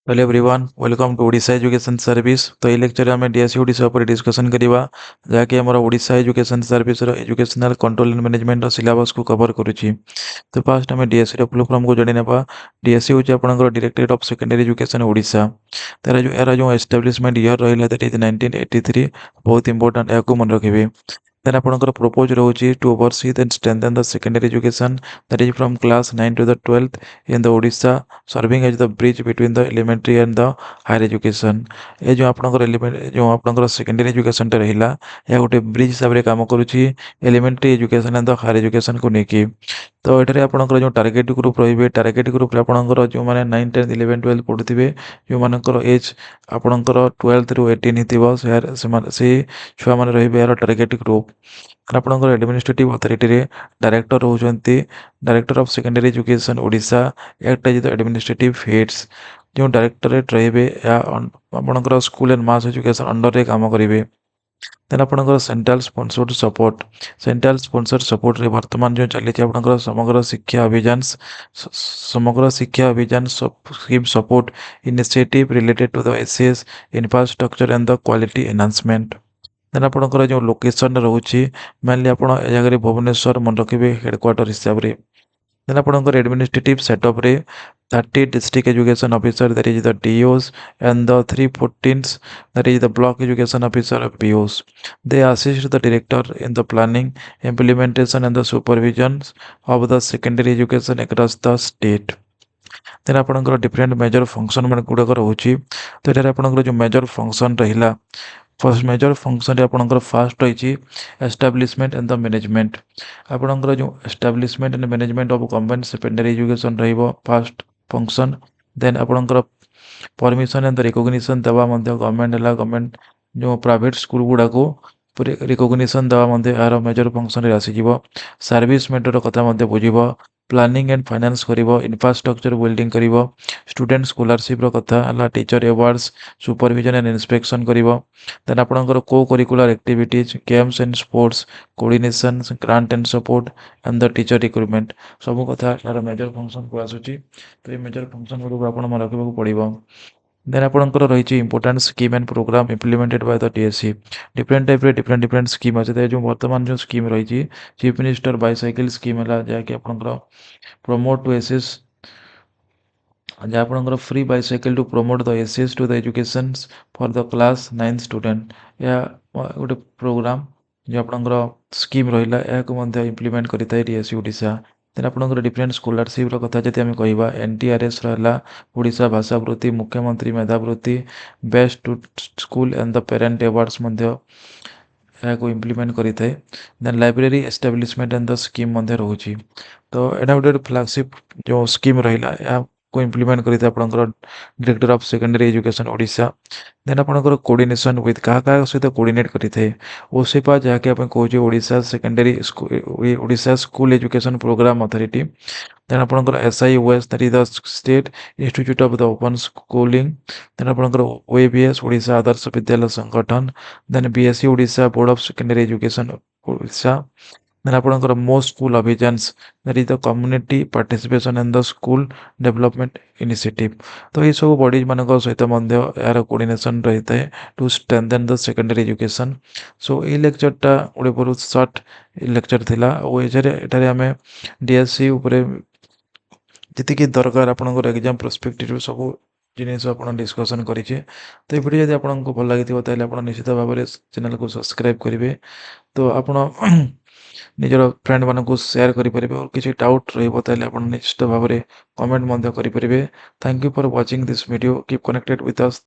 Hello everyone, welcome to Odisha education service. तो ये lecture में डीएसई ओडिशा पर डिस्कशन करिबा जाके हमर ओडिशा एजुकेशन सर्विस रो एजुकेशनल कंट्रोल एंड मैनेजमेंट रो सिलेबस को कवर करूची। तो फास्ट हमें डीएसई रो फुल फॉर्म को जानि नेबा। डीएसई होची आपनकर directorate of secondary education Odisha. तारा जो एरा जो एस्टैब्लिशमेंट ईयर रहिला दैट इज 1983। बहुत इंपोर्टेंट याको मन रखिबे। Then ଆପଣଙ୍କର propose ରହୁଛି to oversee and strengthen the secondary education that is from class 9 to the 12th in the Odisha, serving as the bridge between the elementary and the higher education। ଏ ଯେଉଁ ଆପଣଙ୍କର ଯେଉଁ ଆପଣଙ୍କର secondary ଏଜୁକେସନଟା ରହିଲା, ଏହା ଗୋଟେ bridge ହିସାବରେ କାମ କରୁଛି elementary education and the higher ଏଜୁକେସନକୁ ନେଇକି। ତ ଏଠାରେ ଆପଣଙ୍କର ଯେଉଁ ଟାର୍ଗେଟ୍ ଗ୍ରୁପ୍ ରହିବେ, ଟାର୍ଗେଟ୍ ଗ୍ରୁପ୍ରେ ଆପଣଙ୍କର ଯେଉଁମାନେ 9, 10, 11, 12 ପଢ଼ୁଥିବେ, ଯେଉଁମାନଙ୍କର ଏଜ୍ ଆପଣଙ୍କର 12ରୁ 18 ହେଇଥିବ, ସେଇ ଛୁଆମାନେ ରହିବେ ଏହାର ଟାର୍ଗେଟ୍ ଗ୍ରୁପ୍। ଆପଣଙ୍କର ଆଡମିନିଷ୍ଟ୍ରେଟିଭ ଅଥରିଟିରେ ଡାଇରେକ୍ଟର ରହୁଛନ୍ତି director of secondary education Odisha. ଏଟା ଇଜ ଦ ଆଡମିନିଷ୍ଟ୍ରେଟିଭ ହେଡ୍ସ। ଯେଉଁ ଡାଇରେକ୍ଟରେଟ୍ ରହିବେ ଏହା ଆପଣଙ୍କର ସ୍କୁଲ ଆଣ୍ଡ ମାସ୍ ଏଜୁକେସନ୍ ଅଣ୍ଡରରେ କାମ କରିବେ। ଦେନ୍ ଆପଣଙ୍କର central sponsored support. Central sponsored ସପୋର୍ଟରେ ବର୍ତ୍ତମାନ ଯେଉଁ ଚାଲିଛି ଆପଣଙ୍କର Samagra Shiksha Abhiyan scheme support initiative related to the SS infrastructure and the quality enhancement. Then ଆପଣଙ୍କର ଯେଉଁ ଲୋକେସନ୍ ରହୁଛି, ମେନଲି ଆପଣ ଏ ଜାଗାରେ ଭୁବନେଶ୍ୱର ମନେ ରଖିବେ ହେଡ଼କ୍ୱାର୍ଟର ହିସାବରେ। ଦେନ୍ ଆପଣଙ୍କର administrative ସେଟଅପ୍ରେ 30 district education officer, that is the DOs, and the 314s, that is the block education officer of BOs. They assist the director in the planning, implementation and the supervision of the secondary education across the state। ଦେନ୍ ଆପଣଙ୍କର different major function ଗୁଡ଼ାକ ରହୁଛି। ତ ଏଠାରେ ଆପଣଙ୍କର ଯେଉଁ major function ରହିଲା, first major function आपणकर first रही एस्टाब्लीशमेंट एंड द मैनेजमेंट। आपणकर जो establishment and management of government secondary education रहिबो फास्ट फंक्शन। देन आपणकर परमिशन एंड द रिकॉग्निशन देवा गवर्नमेंट है गवर्नमेंट जो प्राइवेट स्कूल गुड़ा को रिकॉग्निशन देवा यार मेजर फंक्शन आसीज। सर्विस मेटर कथा बुझब, प्लानिंग एंड फाइनेंस करिवो, इंफ्रास्ट्रक्चर बिल्डिंग करिवो, स्टूडेंट स्कॉलरशिप रो कथा हला, teacher awards, supervision and inspection करिवो। Then आपणकर को curricular activities, games and sports, coordination, grant and support and the teacher recruitment सब कथा यार मेजर फंक्शन को आसुची। तो ये मेजर फंक्शन गुड को मन रखा पड़ो। देन आपणकर रही important scheme and program implemented by the DSE. Different type different scheme अच्छे जो बर्तमान जो स्कीम रही चीफ मिनिस्टर बाइसाइकिल स्कीम है जहाँकि आपणकर प्रमोट टू एसएस, जहाँ आपणकर free bicycle to promote the SS to the education for the class 9 student. या गोटे प्रोग्राम जो आपणकर स्कीम रहा या इम्प्लीमेंट करें डीएसई ओडिशा। देन आपणकर डिफरेंट स्कॉलरशिप कथा जब आम कह एनटीआरएस रहा, ओडिशा भाषावृत्ति, मुख्यमंत्री मेधावृत्ति, best to school and the parent awards को इम्प्लीमेंट करें। Then library establishment and the scheme रोचे। तो यहाँ गोटे फ्लैगशिप जो स्कीम रहा को इम्प्लीमेंट करते आपंकर director of secondary education Odisha. Then आपंकर कोऑर्डिनेशन विथ क्या सहित कोऑर्डिनेट करें ओसेपा, जहाँकि आप कहे Odisha secondary Odisha school education program authority. Then आपंकर SIOS, that is the state institute of the open schooling. Then आपंकर OAVS Odisha Adarsha Vidyalaya Sangathan. Then BSE Odisha board of secondary education Odisha. Then आपंकर Mo school Abhiyan, that is the community participation in the school development initiative. तो ये सब bodies मान सहित यार coordination रही है to strengthen the secondary education. So ये लेक्चरटा गोटे बहुत सर्ट लेक्चर थिला। एठारे आम डीएसई उपरे जी दरकार आपंकर एग्जाम प्रोस्पेक्टिव सब जिनिस आप डिस्कसन करें। तो ये वीडियो जब आपको भल लगी आप निश्चित भाव में चैनल को सब्सक्राइब करेंगे। तो आप निजर फ्रेंड मानक शेयर करेंगे और किसी डाउट रहा निश्चित भाव में कमेंट करेंगे। Thank you for watching this video. Keep connected with us.